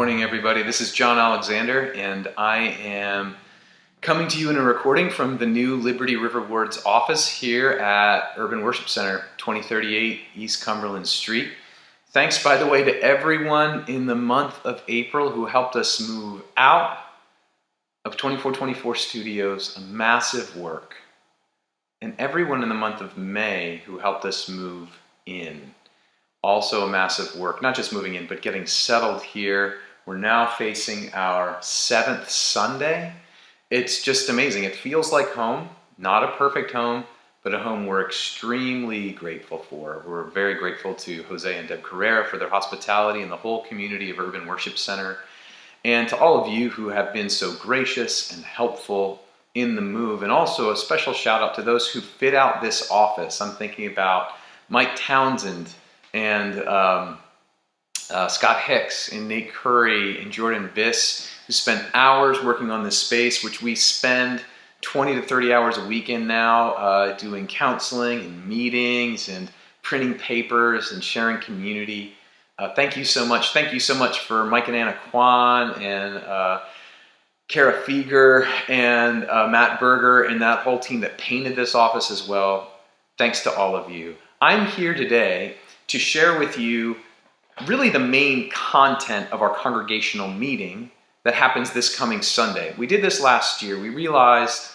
morning, everybody. This is John Alexander, and I am coming to you in a recording from the new Liberty River Ward's office here at Urban Worship Center, 2038 East Cumberland Street. Thanks, by the way, to everyone in the month of April who helped us move out of 2424 Studios, a massive work, and everyone in the month of May who helped us move in. Also a massive work, not just moving in, but getting settled here. We're now facing our 7th Sunday. It's just amazing. It feels like home, not a perfect home, but a home we're extremely grateful for. We're very grateful to Jose and Deb Carrera for their hospitality and the whole community of Urban Worship Center, and to all of you who have been so gracious and helpful in the move. And also a special shout out to those who fit out this office. I'm thinking about Mike Townsend, and Scott Hicks and Nate Curry and Jordan Biss, who spent hours working on this space, which we spend 20 to 30 hours a week in now, doing counseling and meetings and printing papers and sharing community. Thank you so much. Thank you so much for Mike and Anna Kwan and Kara Feger and Matt Berger and that whole team that painted this office as well. Thanks to all of you. I'm here today to share with you really the main content of our congregational meeting that happens this coming Sunday. We did this last year. We realized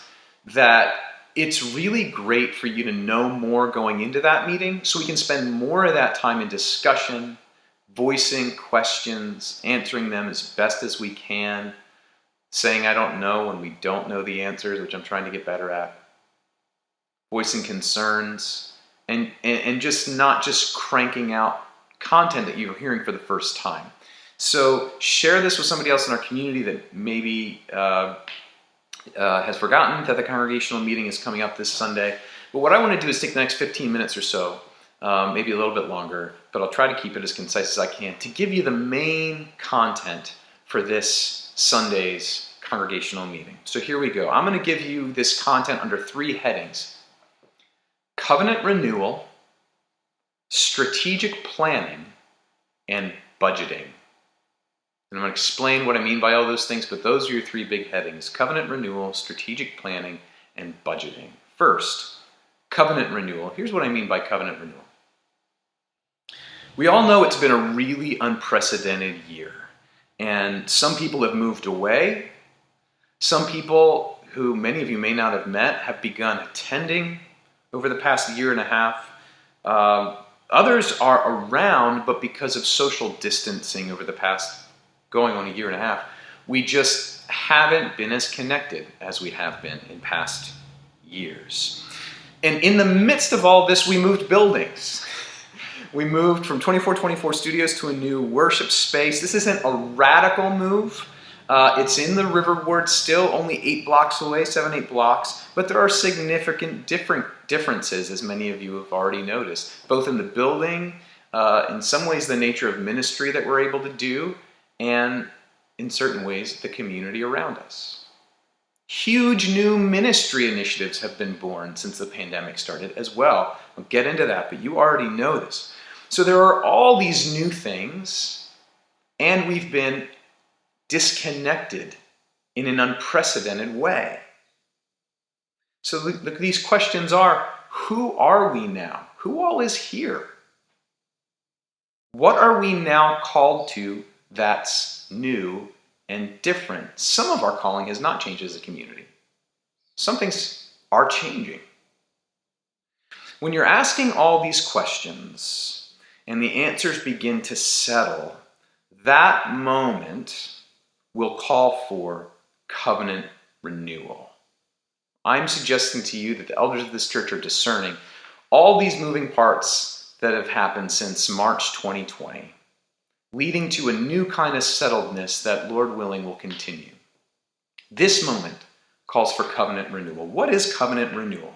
that it's really great for you to know more going into that meeting so we can spend more of that time in discussion, voicing questions, answering them as best as we can, saying I don't know when we don't know the answers, which I'm trying to get better at, voicing concerns, and just not just cranking out content that you're hearing for the first time. So share this with somebody else in our community that maybe has forgotten that the congregational meeting is coming up this Sunday. But what I want to do is take the next 15 minutes or so, maybe a little bit longer, but I'll try to keep it as concise as I can, to give you the main content for this Sunday's congregational meeting. So here we go. I'm going to give you this content under 3 headings: covenant renewal, strategic planning, and budgeting. And I'm going to explain what I mean by all those things, but those are your 3 big headings: covenant renewal, strategic planning, and budgeting. First, covenant renewal. Here's what I mean by covenant renewal. We all know it's been a really unprecedented year, and some people have moved away. Some people who many of you may not have met have begun attending over the past year and a half. Others are around, but because of social distancing over the past going on a year and a half, we just haven't been as connected as we have been in past years. And in the midst of all this, we moved buildings. We moved from 2424 Studios to a new worship space. This isn't a radical move. It's in the River Ward still, only 8 blocks away, 7-8 blocks, but there are significant differences, as many of you have already noticed, both in the building, in some ways the nature of ministry that we're able to do, and in certain ways the community around us. Huge new ministry initiatives have been born since the pandemic started as well. I'll get into that, but you already know this. So there are all these new things, and we've been disconnected in an unprecedented way. So these questions are: who are we now? Who all is here? What are we now called to that's new and different? Some of our calling has not changed as a community. Some things are changing. When you're asking all these questions and the answers begin to settle, that moment will call for covenant renewal. I'm suggesting to you that the elders of this church are discerning all these moving parts that have happened since March 2020, leading to a new kind of settledness that, Lord willing, will continue. This moment calls for covenant renewal. What is covenant renewal?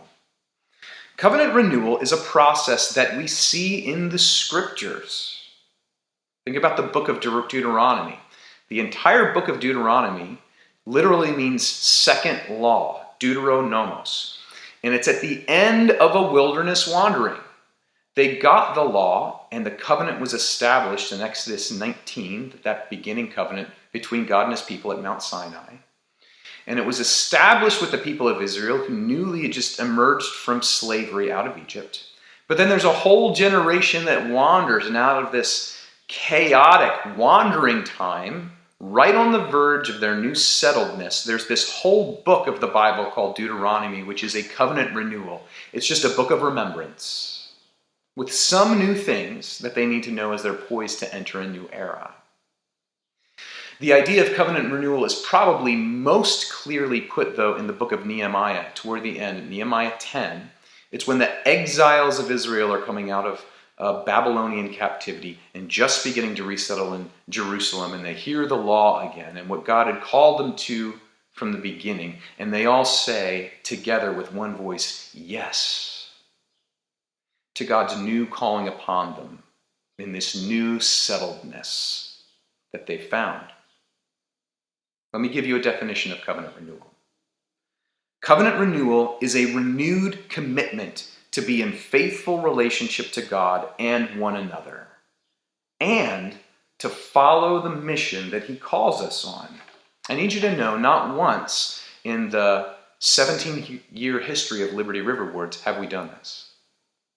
Covenant renewal is a process that we see in the scriptures. Think about the book of Deuteronomy. The entire book of Deuteronomy literally means second law, deuteronomos. And it's at the end of a wilderness wandering They got the law, and the covenant was established in Exodus 19, that beginning covenant between God and his people at Mount Sinai. And it was established with the people of Israel who newly had just emerged from slavery out of Egypt. But then there's a whole generation that wanders, and out of this chaotic wandering time, right on the verge of their new settledness, there's this whole book of the Bible called Deuteronomy, which is a covenant renewal. It's just a book of remembrance, with some new things that they need to know as they're poised to enter a new era. The idea of covenant renewal is probably most clearly put, though, in the book of Nehemiah, toward the end, Nehemiah 10. It's when the exiles of Israel are coming out of Babylonian captivity and just beginning to resettle in Jerusalem, and they hear the law again and what God had called them to from the beginning, and they all say together with one voice, yes, to God's new calling upon them in this new settledness that they found. Let me give you a definition of covenant renewal. Covenant renewal is a renewed commitment to be in faithful relationship to God and one another, and to follow the mission that he calls us on. I need you to know, not once in the 17-year history of Liberty Riverwards have we done this.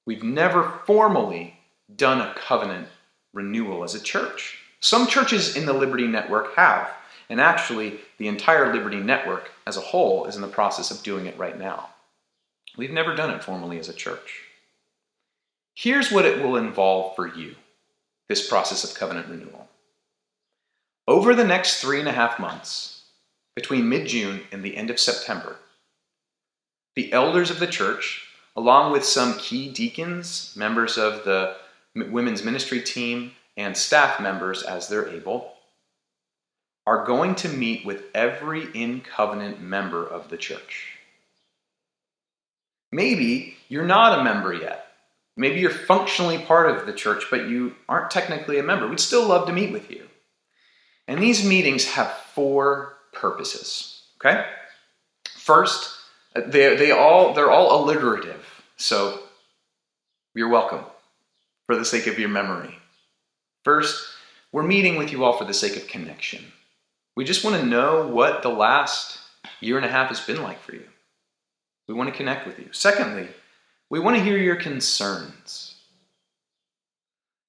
We've never formally done a covenant renewal as a church. Some churches in the Liberty Network have, and actually the entire Liberty Network as a whole is in the process of doing it right now. We've never done it formally as a church. Here's what it will involve for you, this process of covenant renewal. Over the next 3.5 months, between mid-June and the end of September, the elders of the church, along with some key deacons, members of the women's ministry team, and staff members as they're able, are going to meet with every in-covenant member of the church. Maybe you're not a member yet. Maybe you're functionally part of the church, but you aren't technically a member. We'd still love to meet with you. And these meetings have 4 purposes, okay? First, they're all alliterative, so you're welcome for the sake of your memory. First, we're meeting with you all for the sake of connection. We just want to know what the last 1.5 years has been like for you. We want to connect with you. Secondly, we want to hear your concerns.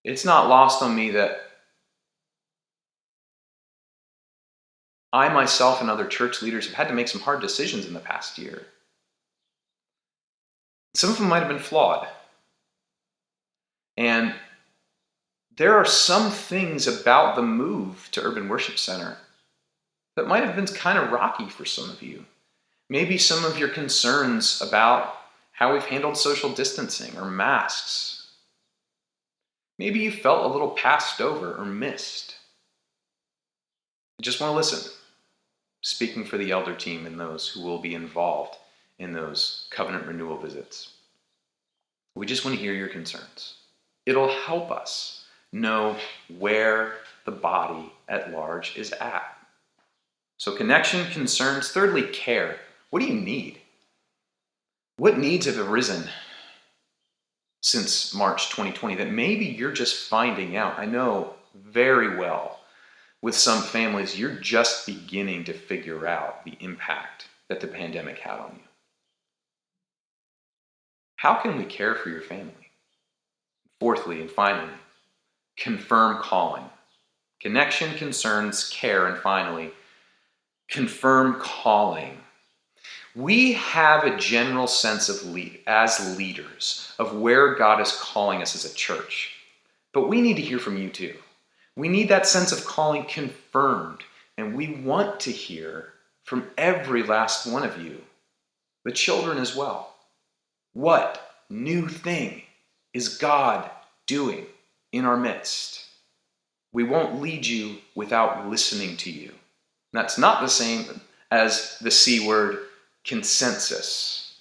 It's not lost on me that I myself and other church leaders have had to make some hard decisions in the past year. Some of them might have been flawed. And there are some things about the move to Urban Worship Center that might have been kind of rocky for some of you. Maybe some of your concerns about how we've handled social distancing or masks. Maybe you felt a little passed over or missed. I just want to listen, speaking for the elder team and those who will be involved in those covenant renewal visits. We just want to hear your concerns. It'll help us know where the body at large is at. So connection, concerns. Thirdly, care. What do you need? What needs have arisen since March 2020 that maybe you're just finding out? I know very well with some families, you're just beginning to figure out the impact that the pandemic had on you. How can we care for your family? Fourthly and finally, confirm calling. Connection, concerns, care, and finally, confirm calling. We have a general sense of as leaders of where God is calling us as a church. But we need to hear from you too. We need that sense of calling confirmed. And we want to hear from every last one of you, the children as well. What new thing is God doing in our midst? We won't lead you without listening to you. That's not the same as the C word, consensus.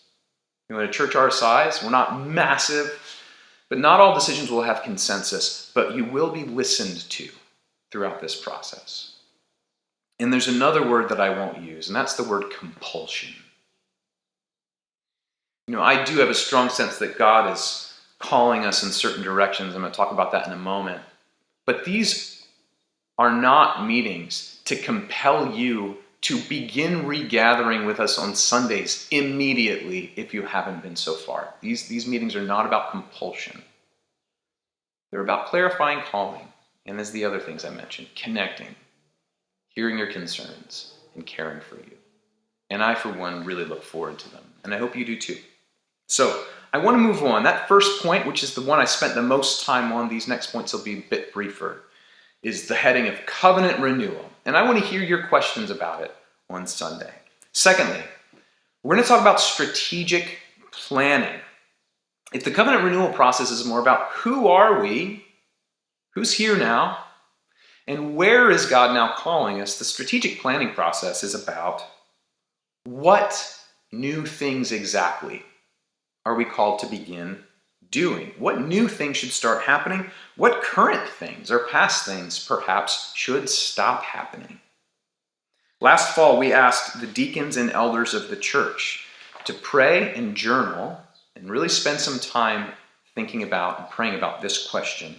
In a church our size, we're not massive, but not all decisions will have consensus, but you will be listened to throughout this process. And there's another word that I won't use, and that's the word compulsion. I do have a strong sense that God is calling us in certain directions. I'm going to talk about that in a moment. But these are not meetings to compel you to begin regathering with us on Sundays immediately if you haven't been so far. These meetings are not about compulsion. They're about clarifying calling, and as the other things I mentioned, connecting, hearing your concerns, and caring for you. And I, for one, really look forward to them, and I hope you do too. So I want to move on. That first point, which is the one I spent the most time on, these next points will be a bit briefer, is the heading of covenant renewal. And I want to hear your questions about it on Sunday. Secondly, we're going to talk about strategic planning. If the covenant renewal process is more about who are we, who's here now, and where is God now calling us, the strategic planning process is about what new things exactly are we called to begin doing? What new things should start happening? What current things or past things perhaps should stop happening? Last fall, we asked the deacons and elders of the church to pray and journal and really spend some time thinking about and praying about this question.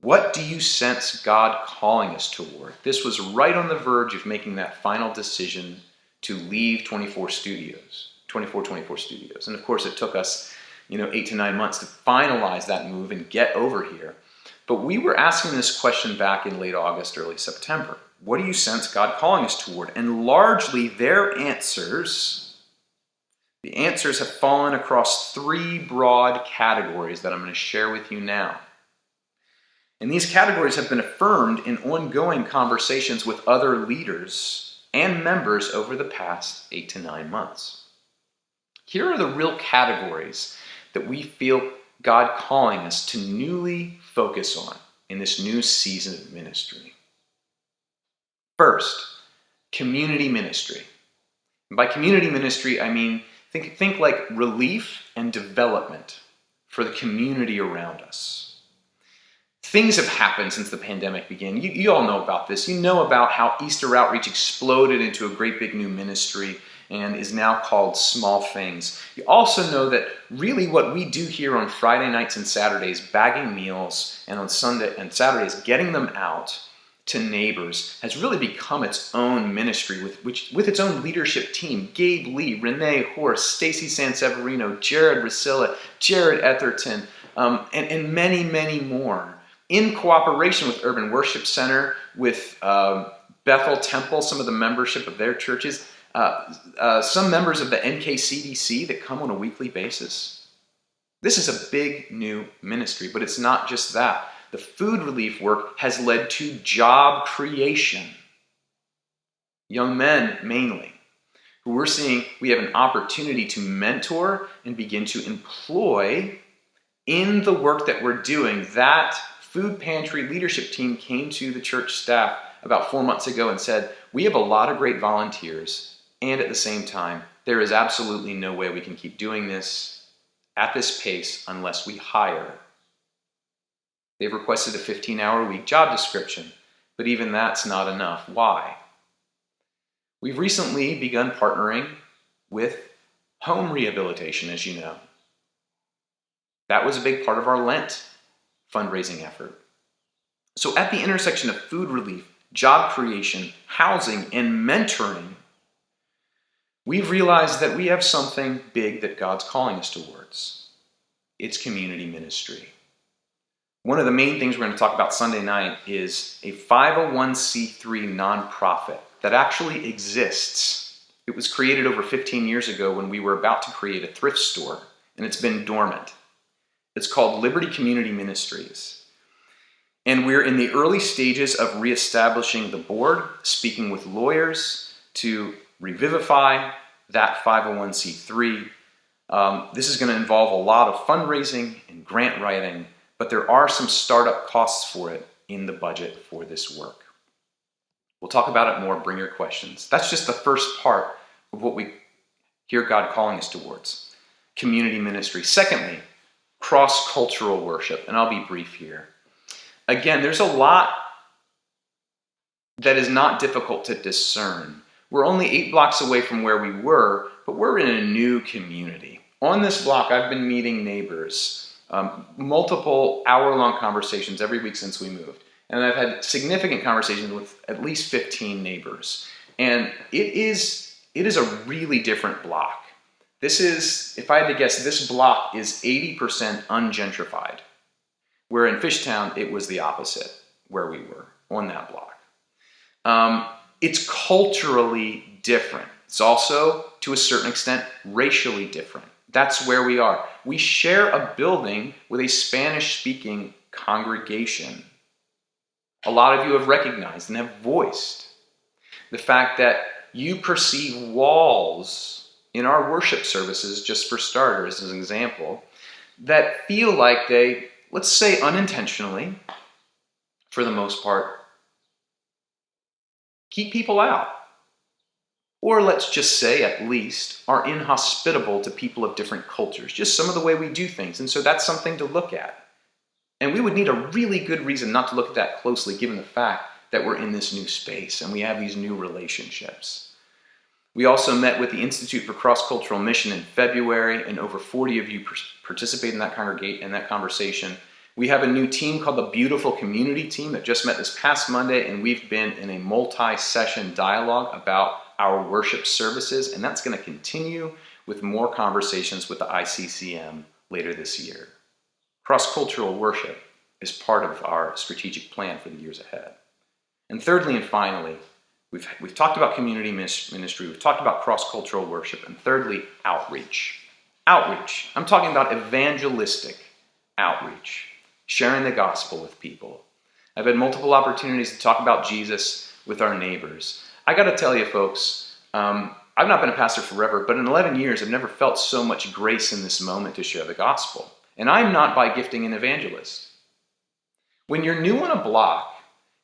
What do you sense God calling us toward? This was right on the verge of making that final decision to leave 24 Studios. And of course, it took us 8 to 9 months to finalize that move and get over here. But we were asking this question back in late August, early September. What do you sense God calling us toward? And largely the answers have fallen across 3 broad categories that I'm going to share with you now. And these categories have been affirmed in ongoing conversations with other leaders and members over the past 8 to 9 months. Here are the real categories that we feel God calling us to newly focus on in this new season of ministry. First, community ministry. And by community ministry, I mean think like relief and development for the community around us. Things have happened since the pandemic began. You all know about this. You know about how Easter Outreach exploded into a great big new ministry and is now called Small Things. You also know that really what we do here on Friday nights and Saturdays, bagging meals, and on Sunday and Saturdays, getting them out to neighbors, has really become its own ministry with its own leadership team. Gabe Lee, Renee Horst, Stacy Sanseverino, Jared Rusilla, Jared Etherton, and many, many more. In cooperation with Urban Worship Center, with Bethel Temple, some of the membership of their churches, some members of the NKCDC that come on a weekly basis. This is a big new ministry, but it's not just that. The food relief work has led to job creation. Young men, mainly, who we're seeing we have an opportunity to mentor and begin to employ in the work that we're doing. That food pantry leadership team came to the church staff about 4 months ago and said, we have a lot of great volunteers, and at the same time, there is absolutely no way we can keep doing this at this pace unless we hire. They've requested a 15-hour-a-week job description, but even that's not enough. Why? We've recently begun partnering with home rehabilitation, as you know. That was a big part of our Lent fundraising effort. So at the intersection of food relief, job creation, housing, and mentoring, we've realized that we have something big that God's calling us towards. It's community ministry. One of the main things we're going to talk about Sunday night is a 501c3 nonprofit that actually exists. It was created over 15 years ago when we were about to create a thrift store, and it's been dormant. It's called Liberti Community Ministries. And we're in the early stages of reestablishing the board, speaking with lawyers to revivify that 501c3. This is going to involve a lot of fundraising and grant writing, but there are some startup costs for it in the budget for this work. We'll talk about it more. Bring your questions. That's just the first part of what we hear God calling us towards. Community ministry. Secondly, cross-cultural worship, and I'll be brief here. Again, there's a lot that is not difficult to discern. We're only 8 blocks away from where we were, but we're in a new community. On this block, I've been meeting neighbors multiple hour-long conversations every week since we moved. And I've had significant conversations with at least 15 neighbors. And it is a really different block. This is, if I had to guess, this block is 80% ungentrified. Where in Fishtown, it was the opposite, where we were, on that block. It's culturally different. It's also, to a certain extent, racially different. That's where we are. We share a building with a Spanish-speaking congregation. A lot of you have recognized and have voiced the fact that you perceive walls in our worship services, just for starters, as an example, that feel like they, let's say unintentionally, for the most part, keep people out. Or let's just say, at least, are inhospitable to people of different cultures. Just some of the way we do things. And so that's something to look at. And we would need a really good reason not to look at that closely, given the fact that we're in this new space and we have these new relationships. We also met with the Institute for Cross-Cultural Mission in February, and over 40 of you participated in that conversation. We have a new team called the Beautiful Community Team that just met this past Monday, and we've been in a multi-session dialogue about our worship services, and that's going to continue with more conversations with the ICCM later this year. Cross-cultural worship is part of our strategic plan for the years ahead. And thirdly and finally, we've talked about community ministry, we've talked about cross-cultural worship, and thirdly, outreach. Outreach. I'm talking about evangelistic outreach, sharing the gospel with people. I've had multiple opportunities to talk about Jesus with our neighbors. I got to tell you, folks, I've not been a pastor forever, but in 11 years, I've never felt so much grace in this moment to share the gospel. And I'm not by gifting an evangelist. When you're new on a block,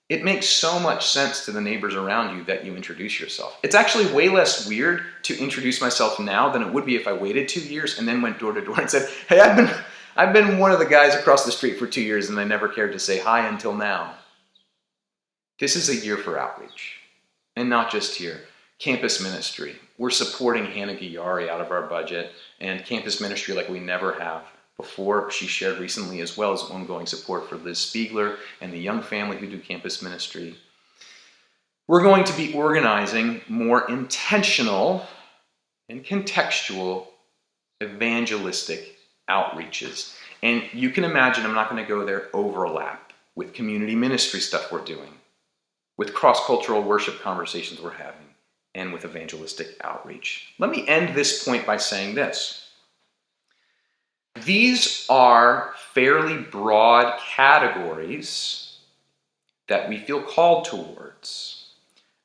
it makes so much sense to the neighbors around you that you introduce yourself. It's actually way less weird to introduce myself now than it would be if I waited 2 years and then went door to door and said, hey, I've been one of the guys across the street for 2 years and I never cared to say hi until now. This is a year for outreach. And not just here. Campus ministry. We're supporting Hannah Guyari out of our budget, and campus ministry like we never have before. She shared recently, as well as ongoing support for Liz Spiegler and the young family who do campus ministry. We're going to be organizing more intentional and contextual evangelistic outreaches. And you can imagine, I'm not going to go there, overlap with community ministry stuff we're doing, with cross-cultural worship conversations we're having, and with evangelistic outreach. Let me end this point by saying this. These are fairly broad categories that we feel called towards.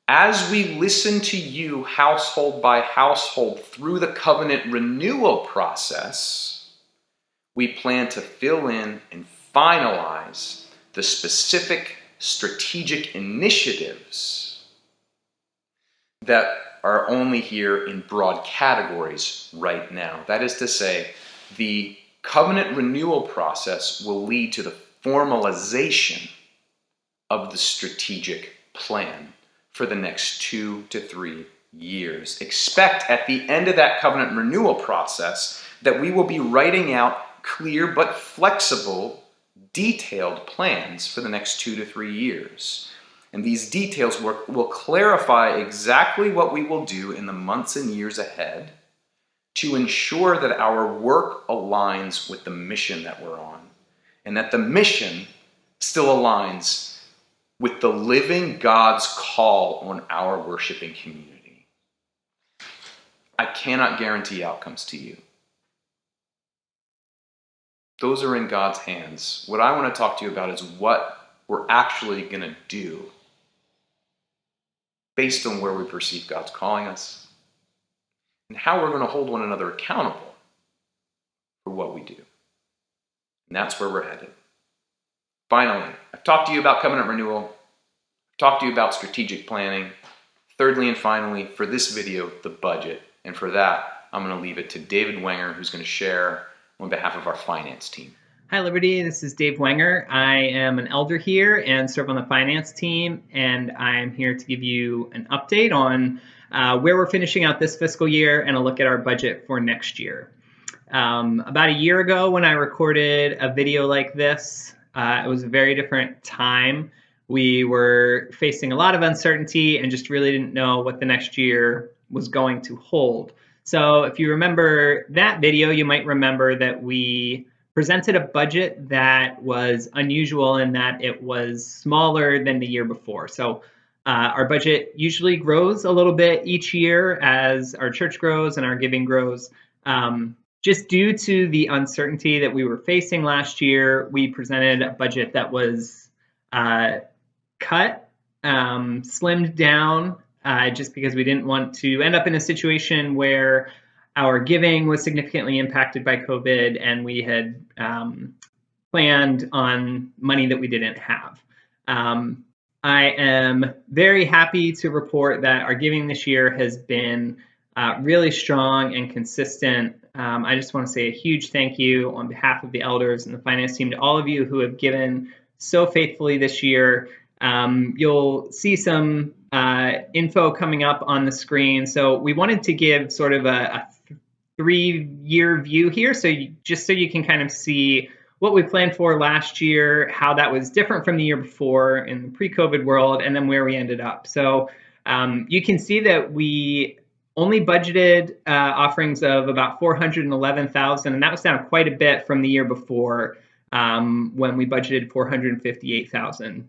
As we listen to you household by household through the covenant renewal process, we plan to fill in and finalize the specific strategic initiatives that are only here in broad categories right now. That is to say, the covenant renewal process will lead to the formalization of the strategic plan for the next 2 to 3 years. Expect at the end of that covenant renewal process that we will be writing out clear but flexible detailed plans for the next 2 to 3 years. And these details will clarify exactly what we will do in the months and years ahead to ensure that our work aligns with the mission that we're on, and that the mission still aligns with the living God's call on our worshiping community. I cannot guarantee outcomes to you. Those are in God's hands. What I want to talk to you about is what we're actually going to do based on where we perceive God's calling us and how we're going to hold one another accountable for what we do. And that's where we're headed. Finally, I've talked to you about covenant renewal. I've talked to you about strategic planning. Thirdly and finally, for this video, the budget. And for that, I'm going to leave it to David Wenger, who's going to share on behalf of our finance team. Hi, Liberti. This is Dave Wenger. I am an elder here and serve on the finance team, and I'm here to give you an update on where we're finishing out this fiscal year and a look at our budget for next year. About a year ago when I recorded a video like this. It was a very different time. We were facing a lot of uncertainty and just really didn't know what the next year was going to hold. So if you remember that video, you might remember that we presented a budget that was unusual in that it was smaller than the year before. So our budget usually grows a little bit each year as our church grows and our giving grows. Just due to the uncertainty that we were facing last year, we presented a budget that was cut, slimmed down, just because we didn't want to end up in a situation where our giving was significantly impacted by COVID and we had planned on money that we didn't have. I am very happy to report that our giving this year has been really strong and consistent. I just want to say a huge thank you on behalf of the elders and the finance team to all of you who have given so faithfully this year. You'll see some info coming up on the screen. So we wanted to give sort of a 3-year view here, so just so you can kind of see what we planned for last year, how that was different from the year before in the pre-COVID world, and then where we ended up. So you can see that we only budgeted offerings of about $411,000, and that was down quite a bit from the year before when we budgeted $458,000.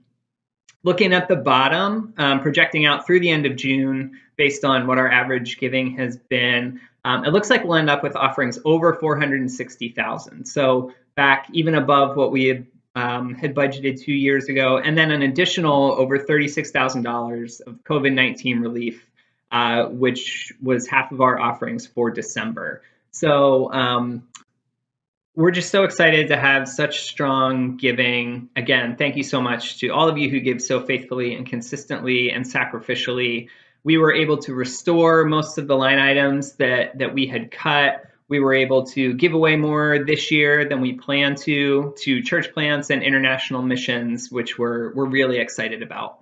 Looking at the bottom, projecting out through the end of June, based on what our average giving has been, it looks like we'll end up with offerings over $460,000. So back even above what we had budgeted 2 years ago, and then an additional over $36,000 of COVID-19 relief, which was half of our offerings for December. So we're just so excited to have such strong giving. Again, thank you so much to all of you who give so faithfully and consistently and sacrificially. We were able to restore most of the line items that we had cut. We were able to give away more this year than we planned to church plants and international missions, which we're really excited about.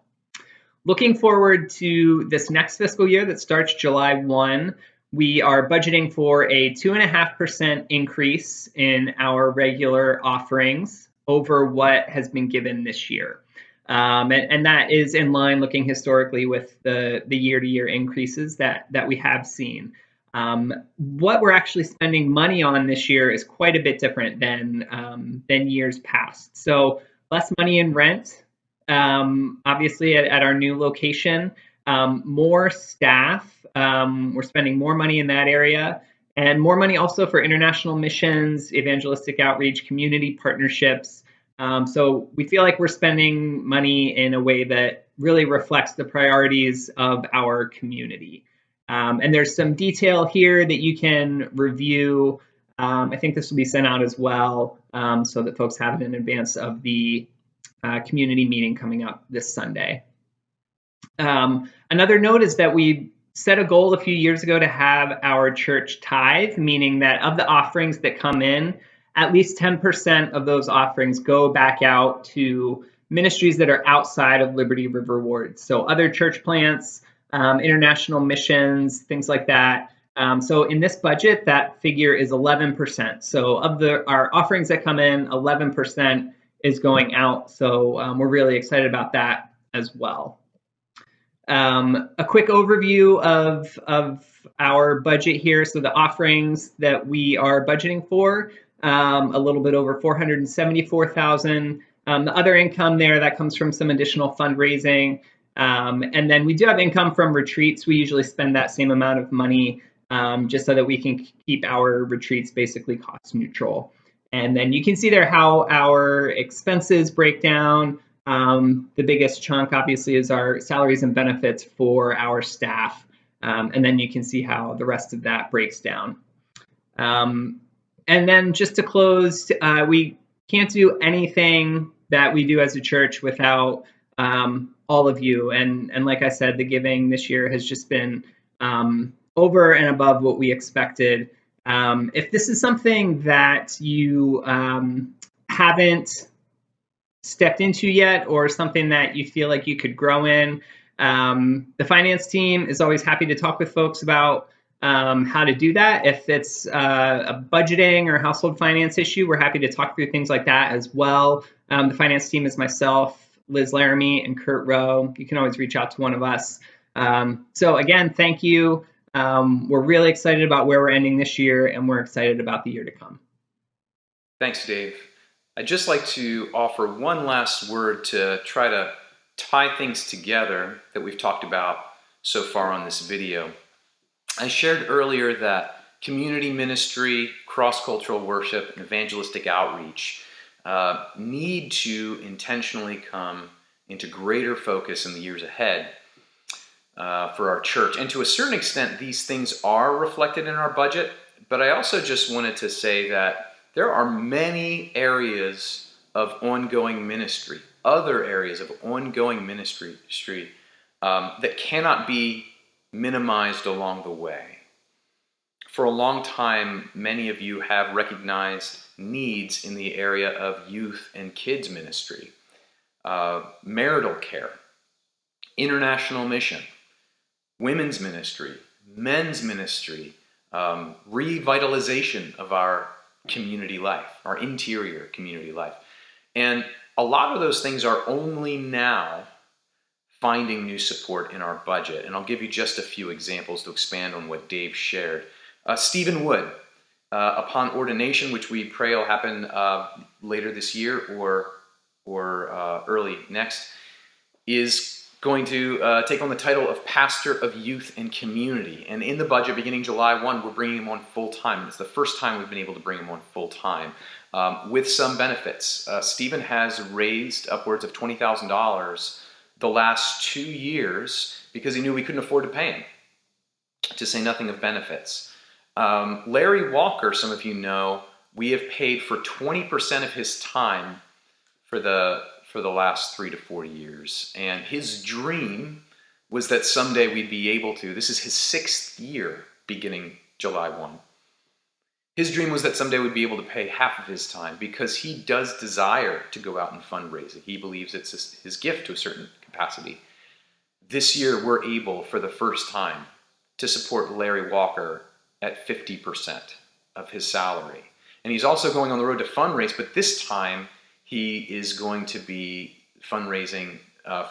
Looking forward to this next fiscal year that starts July 1, we are budgeting for a 2.5% increase in our regular offerings over what has been given this year. And that is in line, looking historically, with the year-to-year increases that we have seen. What we're actually spending money on this year is quite a bit different than years past. So less money in rent, obviously at our new location, more staff. We're spending more money in that area, and more money also for international missions, evangelistic outreach, community partnerships. So we feel like we're spending money in a way that really reflects the priorities of our community. And there's some detail here that you can review. I think this will be sent out as well, so that folks have it in advance of the community meeting coming up this Sunday. Another note is that we set a goal a few years ago to have our church tithe, meaning that of the offerings that come in, at least 10% of those offerings go back out to ministries that are outside of Liberty River Ward. So other church plants, international missions, things like that. So in this budget, that figure is 11%. So of our offerings that come in, 11% is going out. So we're really excited about that as well. A quick overview of our budget here. So the offerings that we are budgeting for, a little bit over $474,000. The other income there, that comes from some additional fundraising. And then we do have income from retreats. We usually spend that same amount of money just so that we can keep our retreats basically cost neutral. And then you can see there how our expenses break down. The biggest chunk, obviously, is our salaries and benefits for our staff. And then you can see how the rest of that breaks down. And then just to close, we can't do anything that we do as a church without all of you. And like I said, the giving this year has just been over and above what we expected. If this is something that you haven't stepped into yet, or something that you feel like you could grow in, the finance team is always happy to talk with folks about how to do that. If it's a budgeting or household finance issue, we're happy to talk through things like that as well. The finance team is myself, Liz Laramie, and Kurt Rowe. You can always reach out to one of us. So again, thank you. We're really excited about where we're ending this year, and we're excited about the year to come. Thanks, Dave. I'd just like to offer one last word to try to tie things together that we've talked about so far on this video. I shared earlier that community ministry, cross-cultural worship, and evangelistic outreach need to intentionally come into greater focus in the years ahead for our church. And to a certain extent, these things are reflected in our budget, but I also just wanted to say that there are many areas of ongoing ministry, other areas of ongoing ministry that cannot be minimized along the way. For a long time, many of you have recognized needs in the area of youth and kids ministry, marital care, international mission, women's ministry, men's ministry, revitalization of our community life, our interior community life. And a lot of those things are only now finding new support in our budget. And I'll give you just a few examples to expand on what Dave shared. Stephen Wood, upon ordination, which we pray will happen later this year or early next, is going to take on the title of Pastor of Youth and Community. And in the budget, beginning July 1, we're bringing him on full-time. It's the first time we've been able to bring him on full-time with some benefits. Stephen has raised upwards of $20,000 the last 2 years because he knew we couldn't afford to pay him, to say nothing of benefits. Larry Walker, some of you know, we have paid for 20% of his time for the last 3 to 4 years. And his dream was that someday we'd be able to, this is his 6th year beginning July 1. His dream was that someday we'd be able to pay half of his time because he does desire to go out and fundraise. He believes it's his gift to a certain capacity. This year, we're able, for the first time, to support Larry Walker at 50% of his salary. And he's also going on the road to fundraise, but this time he is going to be fundraising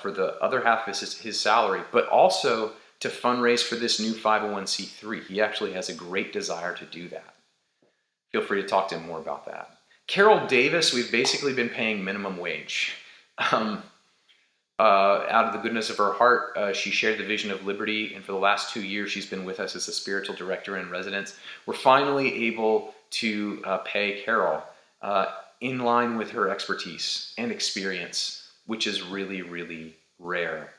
for the other half of his salary, but also to fundraise for this new 501c3. He actually has a great desire to do that. Feel free to talk to him more about that. Carol Davis, we've basically been paying minimum wage. Out of the goodness of her heart, she shared the vision of Liberti, and for the last 2 years, she's been with us as a spiritual director in residence. We're finally able to pay Carol in line with her expertise and experience, which is really, really rare.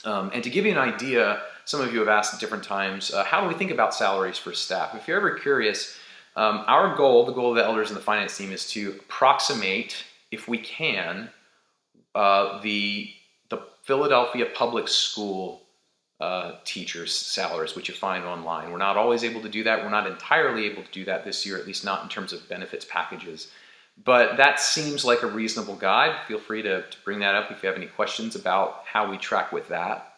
And to give you an idea, some of you have asked at different times, how do we think about salaries for staff? If you're ever curious, our goal, the goal of the elders and the finance team, is to approximate, if we can, the Philadelphia public school teachers' salaries, which you find online. We're not always able to do that. We're not entirely able to do that this year, at least not in terms of benefits packages. But that seems like a reasonable guide. Feel free to bring that up if you have any questions about how we track with that.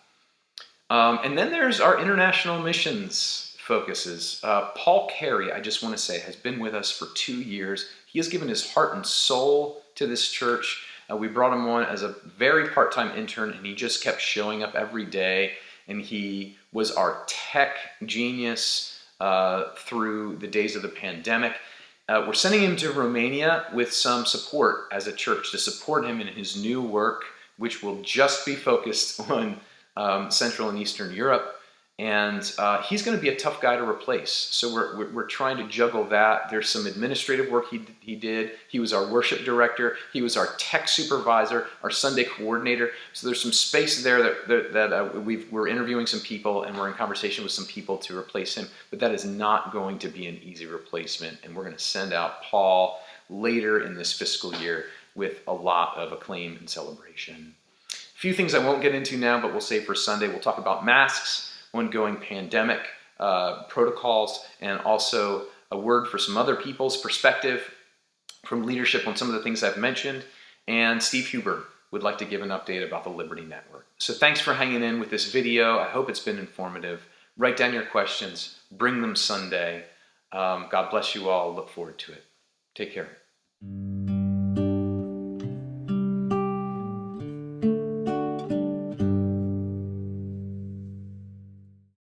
And then there's our international missions focuses. Paul Carey, I just want to say, has been with us for 2 years. He has given his heart and soul to this church. We brought him on as a very part-time intern, and he just kept showing up every day. And he was our tech genius through the days of the pandemic. We're sending him to Romania with some support as a church to support him in his new work, which will just be focused on Central and Eastern Europe. And he's going to be a tough guy to replace. So we're trying to juggle that. There's some administrative work he did. He was our worship director. He was our tech supervisor, our Sunday coordinator. So there's some space there that we're interviewing some people, and we're in conversation with some people to replace him. But that is not going to be an easy replacement. And we're going to send out Paul later in this fiscal year with a lot of acclaim and celebration. A few things I won't get into now, but we'll save for Sunday. We'll talk about masks, ongoing pandemic protocols, and also a word for some other people's perspective from leadership on some of the things I've mentioned. And Steve Huber would like to give an update about the Liberti Network. So thanks for hanging in with this video. I hope it's been informative. Write down your questions. Bring them Sunday. God bless you all. Look forward to it. Take care.